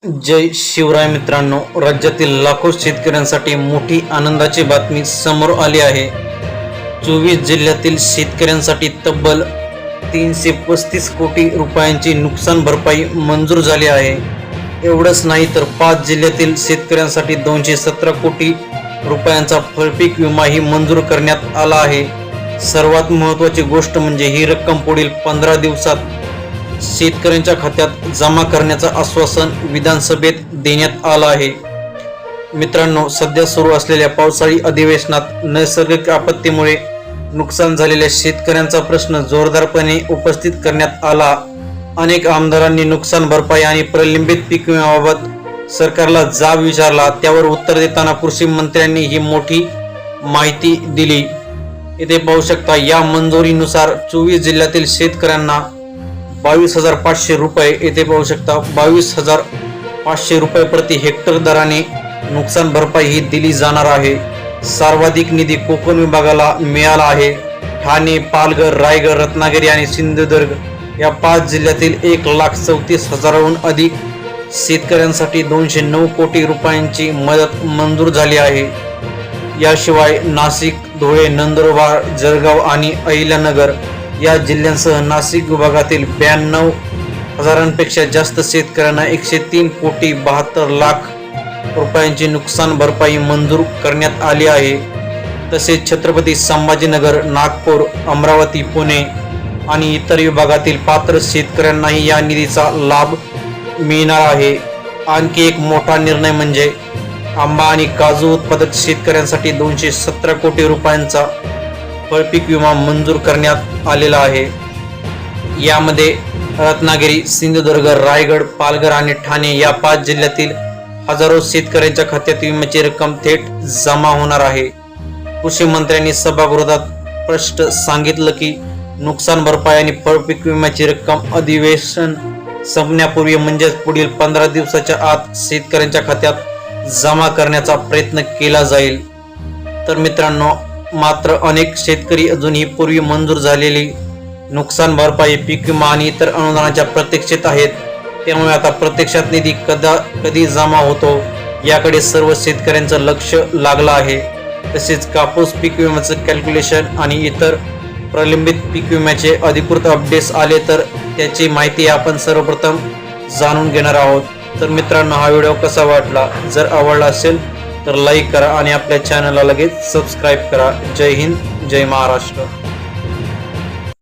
जय शिवराय मित्रांनो, राज्यातील लाखो शेतकऱ्यांसाठी मोठी आनंदाची बातमी समोर आली आहे। 24 जिल्ह्यातील शेतकऱ्यांसाठी तब्बल 335 कोटी रुपयांची नुकसान भरपाई मंजूर झाली आहे। एवढंच नाही तर 5 जिल्ह्यातील शेतकऱ्यांसाठी 217 कोटी रुपयांचा फळपीक विमाही मंजूर करण्यात आला आहे। सर्वात महत्त्वाची गोष्ट म्हणजे ही रक्कम पुढील 15 दिवसात शेतकऱ्यांच्या खात्यात जमा करण्याचं आश्वासन विधानसभेत देण्यात आलं आहे। मित्रांनो, सध्या सुरू असलेल्या पावसाळी अधिवेशनात नैसर्गिक आपत्तीमुळे नुकसान झालेल्या शेतकऱ्यांचा प्रश्न जोरदारपणे उपस्थित करण्यात आला। अनेक आमदारांनी नुकसान भरपाई आणि प्रलंबित पीक विम्याबाबत सरकारला जाब विचारला। त्यावर उत्तर देताना कृषी मंत्र्यांनी ही मोठी माहिती दिली। इथे पाहू शकता, या मंजुरीनुसार 24 जिल्ह्यातील शेतकऱ्यांना 22,500 रुपये, येथे पाहू शकता 22,500 रुपये प्रति हेक्टर दराने नुकसान भरपाई ही दिली जाणार आहे। सर्वाधिक निधी कोकण विभागाला मिळाला आहे। ठाणे, पालघर, रायगड, रत्नागिरी आणि सिंधुदुर्ग या 5 जिल्ह्यातील 1,34,000हून अधिक शेतकऱ्यांसाठी 209 कोटी रुपयांची मदत मंजूर झाली आहे। याशिवाय नाशिक, धुळे, नंदुरबार, जळगाव आणि अहिल्यानगर या जिल्ह्यांसह नाशिक विभागातील 92,000पेक्षा जास्त शेतकऱ्यांना 103 कोटी 72 लाख रुपयांची नुकसान भरपाई मंजूर करण्यात आली आहे। तसेच छत्रपती संभाजीनगर, नागपूर, अमरावती, पुणे आणि इतर विभागातील पात्र शेतकऱ्यांनाही या निधीचा लाभ मिळणार आहे। आणखी एक मोठा निर्णय म्हणजे आंबा आणि काजू उत्पादक शेतकऱ्यांसाठी 217 कोटी रुपयांचा फळपीक विमा मंजूर करण्यात आलेला आहे। यामध्ये रत्नागिरी, सिंधुदुर्ग, रायगड, पालघर आणि ठाणे या 5 जिल्ह्यातील हजारो शेतकऱ्यांच्या खात्यात विम्याची रक्कम थेट जमा होणार आहे। कृषी मंत्र्यांनी सभागृहात स्पष्ट सांगितलं की नुकसान भरपाई आणि फळपीक विम्याची रक्कम अधिवेशन संपण्यापूर्वी म्हणजेच पुढील 15 दिवसाच्या आत शेतकऱ्यांच्या खात्यात जमा करण्याचा प्रयत्न केला जाईल। तर मित्रांनो, मात्र अनेक शेतकरी अजूनही पूर्वी मंजूर झालेली नुकसान भरपाई, पीक विमा आणि इतर अनुदानाच्या प्रतीक्षेत आहेत। त्यामुळे आता प्रत्यक्षात निधी कधी जमा होतो याकडे सर्व शेतकऱ्यांचं लक्ष लागलं आहे। तसेच कापूस पीक विम्याचं कॅल्क्युलेशन आणि इतर प्रलंबित पीक विम्याचे अधिकृत अपडेट्स आले तर त्याची माहिती आपण सर्वप्रथम जाणून घेणार आहोत। तर मित्रांनो, हा व्हिडिओ कसा वाटला? जर आवडला असेल तर लाईक करा आणि आपल्या चॅनलला लगेच सबस्क्राईब करा। जय हिंद, जय महाराष्ट्र।